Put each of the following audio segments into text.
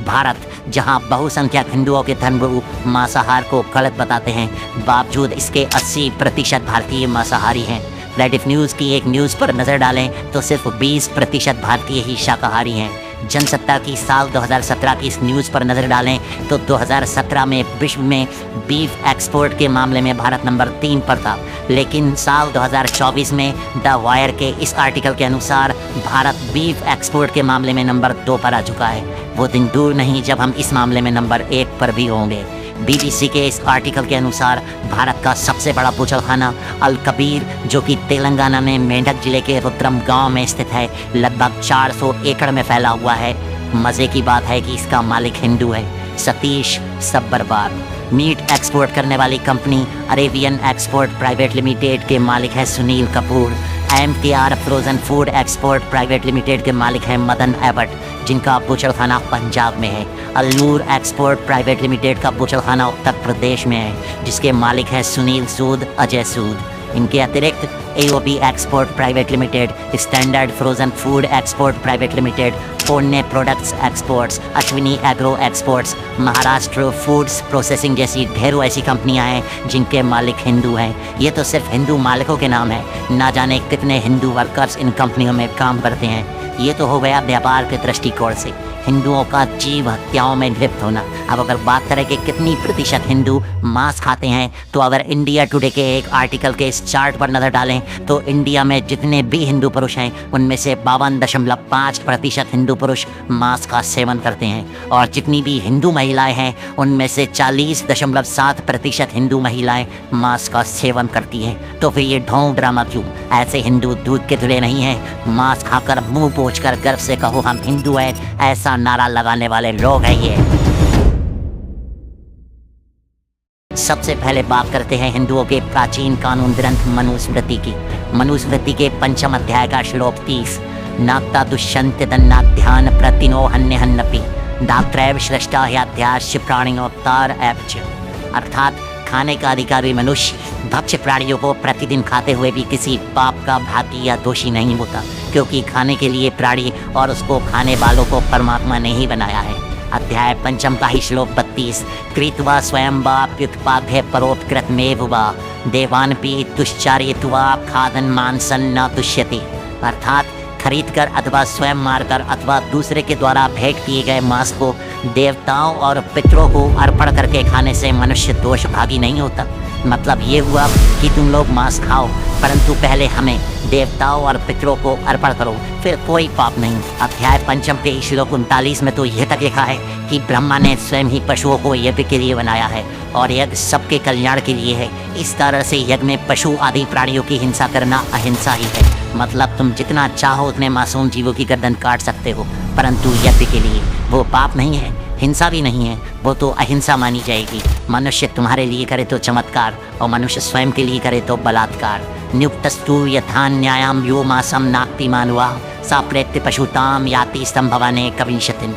भारत, जहां बहुसंख्यक हिंदुओं के धर्मगुरु मांसाहार को गलत बताते हैं, बावजूद इसके 80% भारतीय मांसाहारी हैं। रेडिफ न्यूज़ की एक न्यूज़ पर नज़र डालें तो सिर्फ 20% भारतीय ही शाकाहारी हैं। जनसत्ता की साल 2017 की इस न्यूज़ पर नज़र डालें तो 2017 में विश्व में बीफ एक्सपोर्ट के मामले में भारत नंबर 3 पर था, लेकिन साल 2024 में द वायर के इस आर्टिकल के अनुसार भारत बीफ एक्सपोर्ट के मामले में नंबर 2 पर आ चुका है। वो दिन दूर नहीं जब हम इस मामले में नंबर 1 पर भी होंगे। BBC के इस आर्टिकल के अनुसार भारत का सबसे बड़ा बूचड़खाना अल कबीर, जो कि तेलंगाना में मेंढक जिले के रुद्रम गांव में स्थित है, लगभग 400 एकड़ में फैला हुआ है। मज़े की बात है कि इसका मालिक हिंदू है, सतीश सब्बरवाल। मीट एक्सपोर्ट करने वाली company Arabian export private limited के मालिक है Sunil Kapoor. MTR frozen food export private limited के मालिक हैं मदन एबट, जिनका बूचड़खाना पंजाब में है। अलनूर एक्सपोर्ट प्राइवेट लिमिटेड का बूचड़खाना उत्तर प्रदेश में है, जिसके मालिक हैं सुनील सूद, अजय सूद। इनके अतिरिक्त AOB export private limited, standard frozen food export private limited, Pune products exports, Ashwini agro exports, Maharashtra foods processing जैसी ढेरों ऐसी कंपनियां हैं जिनके मालिक हिंदू हैं। ये तो सिर्फ हिंदू मालिकों के नाम है, ना जाने कितने हिंदू वर्कर्स इन कंपनियों में काम करते हैं। ये तो हो गया व्यापार के दृष्टिकोण से हिंदुओं का जीव हत्याओं में लिप्त होना। अब अगर बात करें कि कितनी प्रतिशत हिंदू मांस खाते हैं, तो अगर इंडिया टुडे के एक आर्टिकल के इस चार्ट पर नज़र डालें तो इंडिया में जितने भी हिंदू पुरुष हैं उनमें से 52.5% हिंदू पुरुष मांस का सेवन करते हैं, और जितनी भी हिंदू महिलाएं हैं उनमें से 40.7% हिंदू महिलाएं मांस का सेवन करती हैं। तो फिर ये ढोंग ड्रामा क्यों? ऐसे हिंदू दूध के धुले नहीं हैं। मांस खाकर मुंह पोंछकर गर्व से कहो हम हिंदू हैं, ऐसा नारा लगाने वाले लोग हैं ये। सबसे पहले बात करते हैं हिंदुओं के प्राचीन कानून ग्रंथ मनुस्मृति की। मनुस्मृति के 5वें अध्याय का श्लोक 30, नाक्ता दुष्यंत दन्नाध्यान प्रतिनो हन्य हन्नपि दात्रैव श्रेष्ठा ह्याध्यास्य प्राणिनोत्तार एवच। अर्थात खाने का अधिकारी मनुष्य भक्ष्य प्राणियों को प्रतिदिन खाते हुए भी किसी पाप का भागी या दोषी नहीं होता, क्योंकि खाने के लिए प्राणी और उसको खाने वालों को परमात्मा ने ही बनाया है। अध्याय 5 का ही श्लोक 32, कृत्वा स्वयं वाप्युत्पाद्य परोपकृतमेव वा देवानपि तुश्चार्यत्वा खादन मांसन न तुष्यति। अर्थात खरीद कर अथवा स्वयं मारकर अथवा दूसरे के द्वारा भेंट किए गए मांस को देवताओं और पितरों को अर्पण करके खाने से मनुष्य दोष भागी नहीं होता। मतलब ये हुआ कि तुम लोग मांस खाओ, परंतु पहले हमें देवताओं और पितरों को अर्पण करो, फिर कोई पाप नहीं। अध्याय 5 के श्लोक 39 में तो यह तक लिखा है कि ब्रह्मा ने स्वयं ही पशुओं को यज्ञ के लिए बनाया है और यज्ञ सबके कल्याण के लिए है। इस तरह से यज्ञ में पशु आदि प्राणियों की हिंसा करना अहिंसा ही है। मतलब तुम जितना चाहो उतने मासूम जीवों की गर्दन काट सकते हो, परंतु यज्ञ के लिए वो पाप नहीं है, हिंसा भी नहीं है, वो तो अहिंसा मानी जाएगी। मनुष्य तुम्हारे लिए करे तो चमत्कार और मनुष्य स्वयं के लिए करे तो बलात्कार। नियुक्तस्तु यथा न्यायाम यो मासम नाक्ति मानवा सा प्रेत्य पशुताम याति संभवाने कविंशतिन।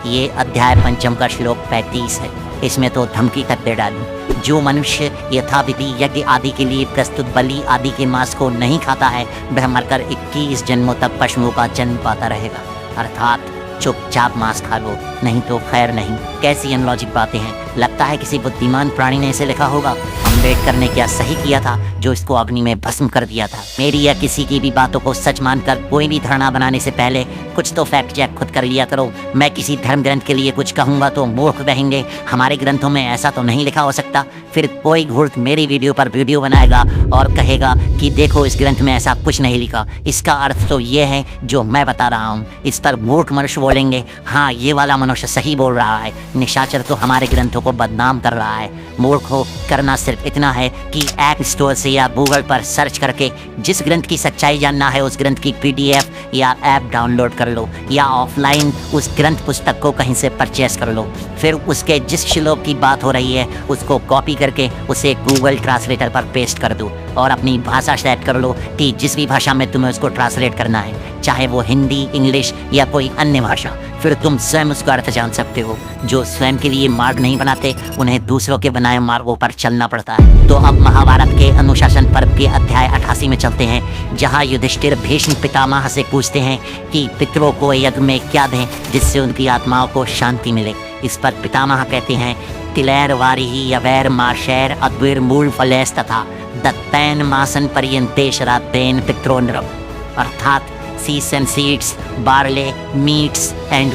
ये अध्याय 5 का श्लोक 35 है। इसमें तो धमकी तक दे डाली। जो मनुष्य यथाविधि यज्ञ आदि के लिए प्रस्तुत बलि आदि के मांस को नहीं खाता है, वह मरकर 21 जन्मों तक पशुओं का जन्म पाता रहेगा। अर्थात चुपचाप मांस खा लो, नहीं तो खैर नहीं। कैसी अनलॉजिक बातें हैं। लगता है किसी बुद्धिमान प्राणी ने इसे लिखा होगा। अम्बेडकर ने क्या सही किया था जो इसको अग्नि में भस्म कर दिया था? मेरी या किसी की भी बातों को सच मानकर कोई भी धारणा बनाने से पहले कुछ तो फैक्ट चेक खुद कर लिया करो। मैं किसी धर्म ग्रंथ के लिए कुछ कहूँगा तो मूर्ख कहेंगे हमारे ग्रंथों में ऐसा तो नहीं लिखा हो सकता। फिर कोई घूर्त मेरी वीडियो पर वीडियो बनाएगा और कहेगा कि देखो इस ग्रंथ में ऐसा कुछ नहीं लिखा, इसका अर्थ तो ये है जो मैं बता रहा हूँ। इस पर मूर्ख मनुष्य बोलेंगे हाँ ये वाला मनुष्य सही बोल रहा है, निशाचर तो हमारे ग्रंथों को बदनाम कर रहा है। मूर्ख हो करना सिर्फ इतना है कि ऐप स्टोर से या गूगल पर सर्च करके जिस ग्रंथ की सच्चाई जानना है उस ग्रंथ की PDF या ऐप डाउनलोड कर लो, या ऑफलाइन उस ग्रंथ पुस्तक को कहीं से परचेस कर लो। फिर उसके जिस श्लोक की बात हो रही है उसको कॉपी करके उसे गूगल ट्रांसलेटर पर पेस्ट कर दो और अपनी भाषा सेट कर लो कि जिस भी भाषा में तुम्हें उसको ट्रांसलेट करना है। चाहे वो हिंदी, इंग्लिश या कोई अन्य भाषा। फिर तुम स्वयं उसका अर्थ जान सकते हो। जो स्वयं के लिए मार्ग नहीं बनाते उन्हें दूसरों के बनाए मार्गों पर चलना पड़ता है। तो अब महाभारत के अनुशासन पर्व के अध्याय 88 में चलते हैं, जहाँ युधिष्ठिर भीष्म पितामह से पूछते हैं कि पितरों को यज्ञ में क्या दें जिससे उनकी आत्माओं को शांति मिले। इस पर पितामह कहते हैं, तिलैर वारिही यवैर माशैर अद्विर मूल फलेस तथा दत्तैन मासन पर्यंते शरातेन पित्रो नृप, अर्थात seeds and seeds, barley, meats and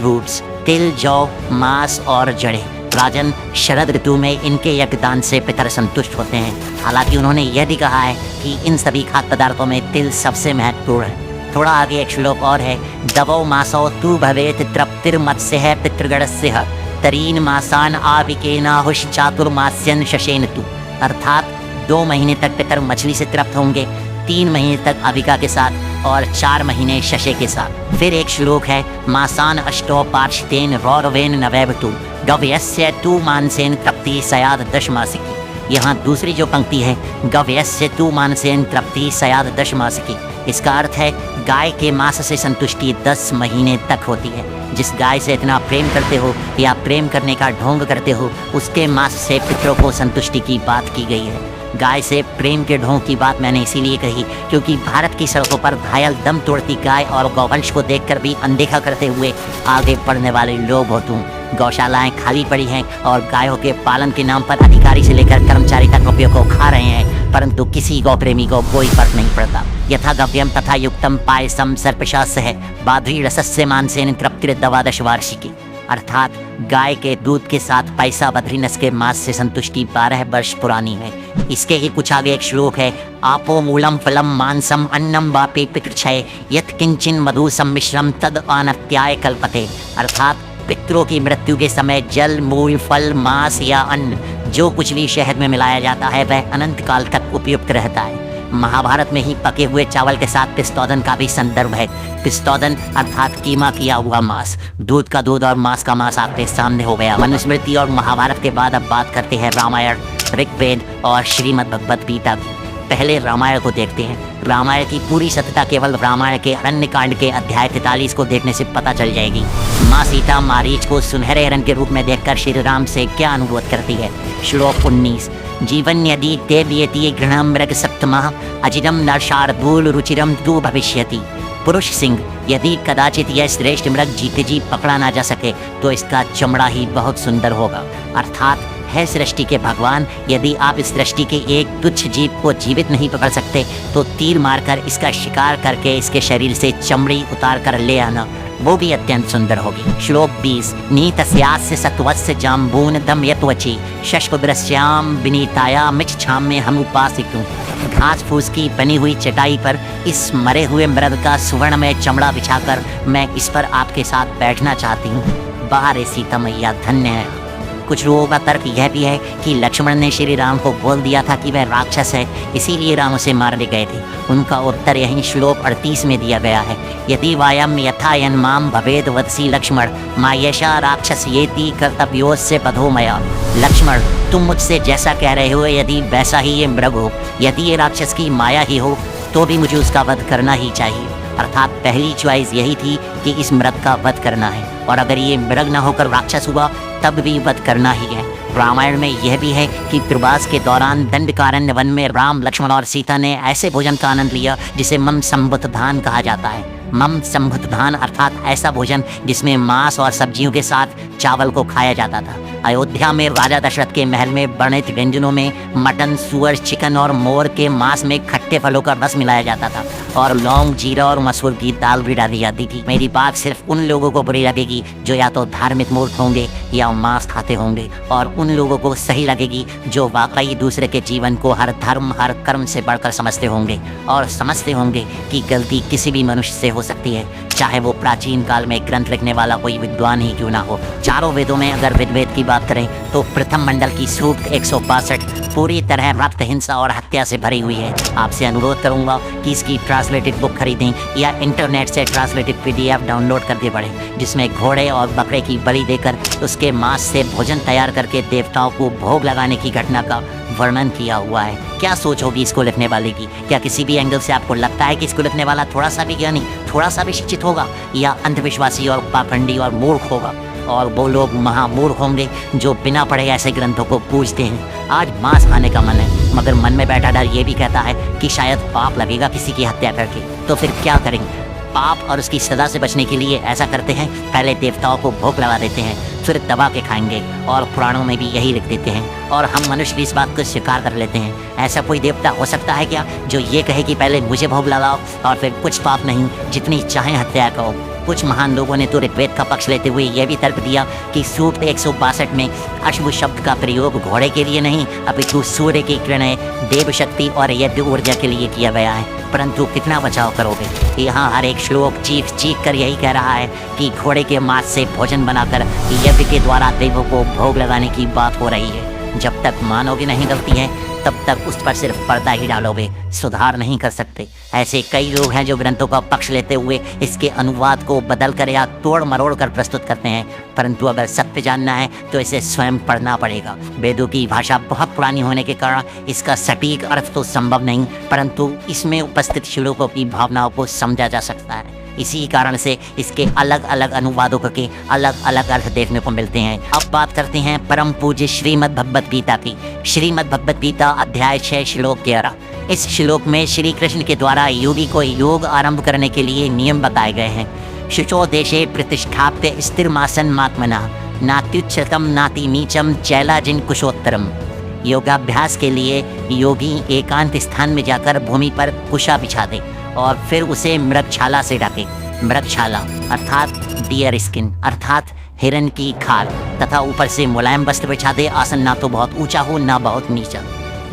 roots, तिल, जौ, मांस और जड़े। राजन, शरद ऋतु में इनके यज्ञदान से पितर संतुष्ट होते हैं। हालांकि उन्होंने यह भी कहा है कि इन सभी खाद्य पदार्थों में तिल सबसे महत्वपूर्ण है। थोड़ा आगे एक श्लोक और है, दवो मासो तु भवेत तृप्तिर्मत्स्य है पितृगणस्य तरीन मासान आविकेनाहुष चातुर्मास्यन शशेन तु, अर्थात 2 महीने तक पितर मछली से तृप्त होंगे, 3 महीने तक अविका के साथ और 4 महीने शशे के साथ। फिर एक श्लोक है, मासान अष्टो पार्षितेन रौरवेन नवैवतु गव्यस्य तु मानसेन तृप्ति सयाद दशमासिकी। यहाँ दूसरी जो पंक्ति है, गव्यस्य तु मानसेन तृप्ति सयाद दशमासिकी, इसका अर्थ है गाय के मांस से संतुष्टि 10 महीने तक होती है। जिस गाय से इतना प्रेम करते हो या प्रेम करने का ढोंग करते हो, उसके मांस से पितरों को संतुष्टि की बात की गई है। गाय से प्रेम के ढोंग की बात मैंने इसीलिए कही क्योंकि भारत की सड़कों पर घायल दम तोड़ती गाय और गौवंश को देखकर भी अनदेखा करते हुए आगे बढ़ने वाले लोग हो तुम। गौशालाएं खाली पड़ी हैं और गायों के पालन के नाम पर अधिकारी से लेकर कर्मचारी तक रुपयों को खा रहे हैं, परंतु किसी गौ प्रेमी को कोई फर्क नहीं पड़ता। यथा गव्यम तथा युक्तम पायसम सर्पशास्य है बाधुरी रसस्य मानसेन तृप्तिर द्वादश वार्षिकी, अर्थात गाय के दूध के साथ पैसा बद्रीनस के मांस से संतुष्टि 12 वर्ष पुरानी है। इसके ही कुछ आगे एक श्लोक है, आपो मूलम फलम मांसम अन्नम वापे पितृक्षय यत् किंचिन मधु सम्मिश्रम तद अनत्याय कल्पते, अर्थात पितरों की मृत्यु के समय जल, मूल, फल, मांस या अन्न जो कुछ भी शहद में मिलाया जाता है वह अनंत काल तक उपयुक्त रहता है। महाभारत में ही पके हुए चावल के साथ पिस्तौदन का भी संदर्भ है। पिस्तौदन अर्थात कीमा किया हुआ मांस। दूध का दूध और मांस का मांस आपके सामने हो गया। मनुस्मृति और महाभारत के बाद अब बात करते हैं रामायण, ऋग्वेद और श्रीमद् भगवद गीता की। पहले रामायण को देखते हैं। रामायण की पूरी सत्यता केवल रामायण के अरण्य कांड के अध्याय 43 को देखने से पता चल जाएगी। माँ सीता मारीच को सुनहरे हिरण के रूप में देखकर श्री राम से क्या अनुरोध करती है। श्लोक 19, जीवन यदि ते व्यतीय घृणम मृग सप्तमः अजिरम नरशार्दूल रुचिरम तु भविष्यति। पुरुष सिंह, यदि कदाचित यह श्रेष्ठ मृग जीते जी पकड़ा ना जा सके तो इसका चमड़ा ही बहुत सुंदर होगा। अर्थात है सृष्टि के भगवान, यदि आप इस सृष्टि के एक तुच्छ जीव को जीवित नहीं पकड़ सकते तो तीर मारकर इसका शिकार करके इसके शरीर से चमड़ी उतार कर ले आना, वो भी अत्यंत सुंदर होगी। श्लोक 20, नीतस्यास्य सत्वस्य जाम्बून दम यत्वचि शश्वद्रश्याम विनीताया मिच्छाम्य हम उपासितुं। घास फूस की बनी हुई चटाई पर इस मरे हुए मृग का सुवर्ण में चमड़ा बिछाकर मैं इस पर आपके साथ बैठना चाहती हूँ। बाहर सीता मैया धन्य है। कुछ लोगों का तर्क यह भी है कि लक्ष्मण ने श्री राम को बोल दिया था कि वह राक्षस है, इसीलिए राम उसे मारने गए थे। उनका उत्तर यही श्लोक 38 में दिया गया है, यदि वायम यथा यन्माम भवेद वदसी लक्ष्मण मायशा राक्षस येति कर्तव्योस्य बधो मया। लक्ष्मण, तुम मुझसे जैसा कह रहे हो यदि वैसा ही ये मृग हो, यदि ये राक्षस की माया ही हो तो भी मुझे उसका वध करना ही चाहिए। अर्थात पहली चॉइस यही थी कि इस मृग का वध करना है, और अगर ये मृग न होकर राक्षस हुआ तब भी वध करना ही है। रामायण में यह भी है कि प्रवास के दौरान दंडकारण्य वन में राम, लक्ष्मण और सीता ने ऐसे भोजन का आनंद लिया जिसे मम संभुत धान कहा जाता है। मम संभुत धान अर्थात ऐसा भोजन जिसमें मांस और सब्जियों के साथ चावल को खाया जाता था। अयोध्या में राजा दशरथ के महल में वर्णित व्यंजनों में मटन, सुअर, चिकन और मोर के मांस में खट्टे फलों का रस मिलाया जाता था और लौंग, जीरा और मसूर की दाल भी डाली जाती थी। मेरी बात सिर्फ उन लोगों को बुरी लगेगी जो या तो धार्मिक मूर्ख होंगे या मांस खाते होंगे, और उन लोगों को सही लगेगी जो वाकई दूसरे के जीवन को हर धर्म, हर कर्म से बढ़कर समझते होंगे और समझते होंगे कि गलती किसी भी मनुष्य से हो सकती है, चाहे वो प्राचीन काल में ग्रंथ लिखने वाला कोई विद्वान ही क्यों ना हो। चारों वेदों में अगर ऋग्वेद की बात करें तो प्रथम मंडल की सूक्त 162 पूरी तरह रक्त, हिंसा और हत्या से भरी हुई है। आपसे अनुरोध करूंगा कि इसकी ट्रांसलेटेड बुक खरीदें या इंटरनेट से ट्रांसलेटेड PDF डाउनलोड करके पढ़ें, जिसमें घोड़े और बकरे की बलि देकर उसके मांस से भोजन तैयार करके देवताओं को भोग लगाने की घटना का वर्णन किया हुआ है। क्या सोच होगी इसको लिखने वाले की? क्या किसी भी एंगल से आपको लगता है कि इसको लिखने वाला थोड़ा सा भी ज्ञानी, थोड़ा सा भी शिक्षित होगा, या अंधविश्वासी और पाखंडी और मूर्ख होगा? और वो लोग महामूर्ख होंगे जो बिना पढ़े ऐसे ग्रंथों को पूजते हैं। आज मांस खाने का मन है, मगर मन में बैठा डर ये भी कहता है कि शायद पाप लगेगा किसी की हत्या करके। तो फिर क्या करेंगे? पाप और उसकी सजा से बचने के लिए ऐसा करते हैं, पहले देवताओं को भोग लगा देते हैं, फिर दबा के खाएंगे। और पुराणों में भी यही लिख देते हैं, और हम मनुष्य भी इस बात को स्वीकार कर लेते हैं। ऐसा कोई देवता हो सकता है क्या जो ये कहे कि पहले मुझे भोग लगाओ और फिर कुछ पाप नहीं, जितनी चाहे हत्या करो? कुछ महान लोगों ने तो ऋग्वेद का पक्ष लेते हुए यह भी तर्क दिया कि सूक्त 162 में अश्व शब्द का प्रयोग घोड़े के लिए नहीं, अपितु सूर्य की किरणें, देव शक्ति और यज्ञ ऊर्जा के लिए किया गया है। परंतु कितना बचाव करोगे? यहाँ हर एक श्लोक चीख चीख कर यही कह रहा है कि घोड़े के मांस से भोजन बनाकर यज्ञ के द्वारा देवों को भोग लगाने की बात हो रही है। जब तक मानोगे नहीं गलती है, तब तक उस पर सिर्फ पर्दा ही डालोगे, सुधार नहीं कर सकते। ऐसे कई लोग हैं जो ग्रंथों का पक्ष लेते हुए इसके अनुवाद को बदल कर या तोड़ मरोड़ कर प्रस्तुत करते हैं। परंतु अगर सत्य जानना है तो इसे स्वयं पढ़ना पड़ेगा। वेदों की भाषा बहुत पुरानी होने के कारण इसका सटीक अर्थ तो संभव नहीं, परंतु इसमें उपस्थित श्लोकों की भावनाओं को समझा जा सकता है। इसी कारण से इसके अलग अलग अनुवादों के अलग अलग अर्थ देखने को मिलते हैं। अब बात करते हैं परम पूज्य श्रीमद् भगवत गीता की। श्रीमद् भगवत गीता अध्याय 6 श्लोक 11। इस श्लोक में श्री कृष्ण के द्वारा योगी को योग आरंभ करने के लिए नियम बताए गए हैं। शुचो देशे प्रतिष्ठाप्य स्थिरमासन मात्मना, नात्युच्चतम नाति नीचम चैलाजिन कुशोत्तरम। योगाभ्यास के लिए योगी एकांत स्थान में जाकर भूमि पर कुशा बिछा दे और फिर उसे मृगछाला से ढके। मृगछाला अर्थात डियर स्किन अर्थात हिरन की खाल, तथा ऊपर से मुलायम वस्त्र बिछा दे। आसन ना तो बहुत ऊंचा हो ना बहुत नीचा।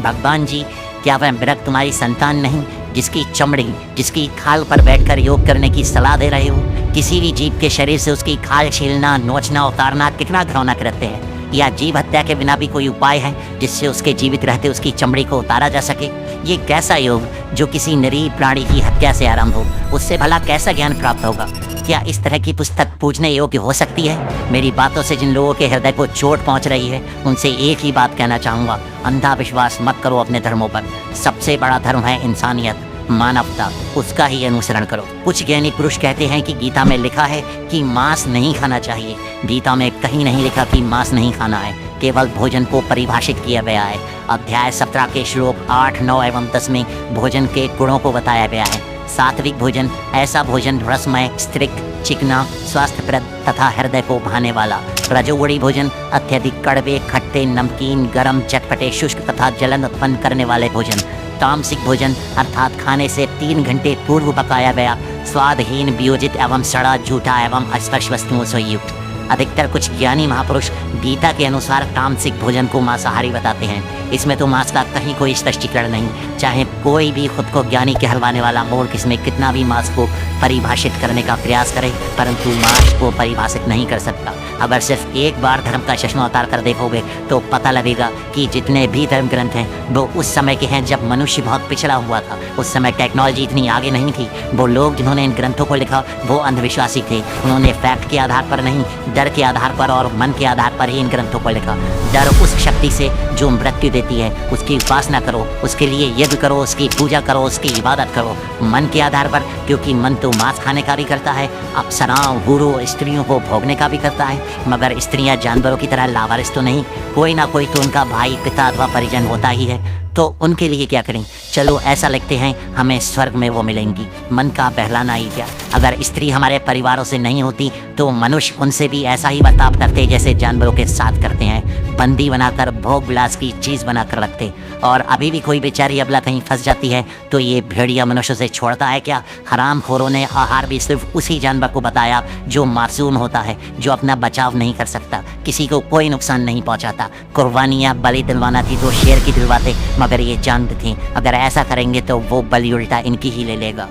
भगवान जी, क्या वह मृग तुम्हारी संतान नहीं जिसकी चमड़ी, जिसकी खाल पर बैठकर योग करने की सलाह दे रहे हो? किसी भी जीव के शरीर से उसकी खाल छीलना, नोचना, उतारना कितना घृणा करते हैं। या जीव हत्या के बिना भी कोई उपाय है जिससे उसके जीवित रहते उसकी चमड़ी को उतारा जा सके? ये कैसा योग जो किसी निरीह प्राणी की हत्या से आरंभ हो? उससे भला कैसा ज्ञान प्राप्त होगा? क्या इस तरह की पुस्तक पूजने योग्य हो सकती है? मेरी बातों से जिन लोगों के हृदय को चोट पहुंच रही है, उनसे एक ही बात कहना चाहूँगा, अंधा विश्वास मत करो अपने धर्मों पर। सबसे बड़ा धर्म है इंसानियत, मानवता, उसका ही अनुसरण करो। कुछ ज्ञानी पुरुष कहते हैं कि गीता में लिखा है कि मांस नहीं खाना चाहिए। गीता में कहीं नहीं लिखा कि मांस नहीं खाना है, केवल भोजन को परिभाषित किया गया है। अध्याय 17 के श्लोक 8, 9 एवं 10 में भोजन के गुणों को बताया गया है। सात्विक भोजन ऐसा भोजन रसमय, स्त्रिक, चिकना, स्वास्थ्यप्रद तथा हृदय को भाने वाला। रजोगुणी भोजन अत्यधिक कड़वे, खट्टे, नमकीन, गरम, चटपटे, शुष्क तथा जलन उत्पन्न करने वाले भोजन। तामसिक भोजन अर्थात खाने से 3 घंटे पूर्व पकाया गया, स्वादहीन, वियोजित एवं सड़ा, झूठा एवं अस्पर्श वस्तुओं से युक्त। अधिकतर कुछ ज्ञानी महापुरुष गीता के अनुसार तामसिक भोजन को मांसाहारी बताते हैं। इसमें तो मांस का कहीं कोई स्पष्टीकरण नहीं। चाहे कोई भी खुद को ज्ञानी कहलवाने वाला मूर्ख इसमें कितना भी मांस को परिभाषित करने का प्रयास करे, परंतु मांस को परिभाषित नहीं कर सकता। अगर सिर्फ एक बार धर्म का चश्मा उतार कर देखोगे तो पता लगेगा कि जितने भी धर्म ग्रंथ हैं वो उस समय के हैं जब मनुष्य बहुत पिछड़ा हुआ था। उस समय टेक्नोलॉजी इतनी आगे नहीं थी। वो लोग जिन्होंने इन ग्रंथों को लिखा वो अंधविश्वासी थे। उन्होंने फैक्ट के आधार पर नहीं, डर के आधार पर और मन के आधार पर ही इन ग्रंथों को लिखा। डर उस शक्ति से जो मृत्यु देती है, उसकी उपासना करो, उसके लिए यज्ञ करो, उसकी पूजा करो, उसकी इबादत करो। मन के आधार पर, क्योंकि मन तो मांस खाने का भी करता है, अप्सराओं, गुरु, स्त्रियों को भोगने का भी करता है, मगर स्त्रियां जानवरों की तरह लावारिस तो नहीं। कोई ना कोई तो उनका भाई, पिता अथवा परिजन होता ही है। तो उनके लिए क्या करें? चलो ऐसा लिखते हैं, हमें स्वर्ग में वो मिलेंगी। मन का बहलाना ही क्या। अगर स्त्री हमारे परिवारों से नहीं होती तो मनुष्य उनसे भी ऐसा ही बर्ताव करते जैसे जानवरों के साथ करते हैं, बंदी बनाकर भोग विलास की चीज़ बनाकर रखते। और अभी भी कोई बेचारी अबला कहीं फंस जाती है तो ये भेड़िया मनुष्य से छोड़ता है क्या? हरामखोरों ने आहार भी सिर्फ उसी जानवर को बताया जो मासूम होता है, जो अपना बचाव नहीं कर सकता, किसी को कोई नुकसान नहीं पहुंचाता। कुर्बानियाँ बलि दिलवाना थी तो शेर की दिलवाते, मगर ये जानते थे अगर ऐसा करेंगे तो वो बलि उल्टा इनकी ही ले लेगा।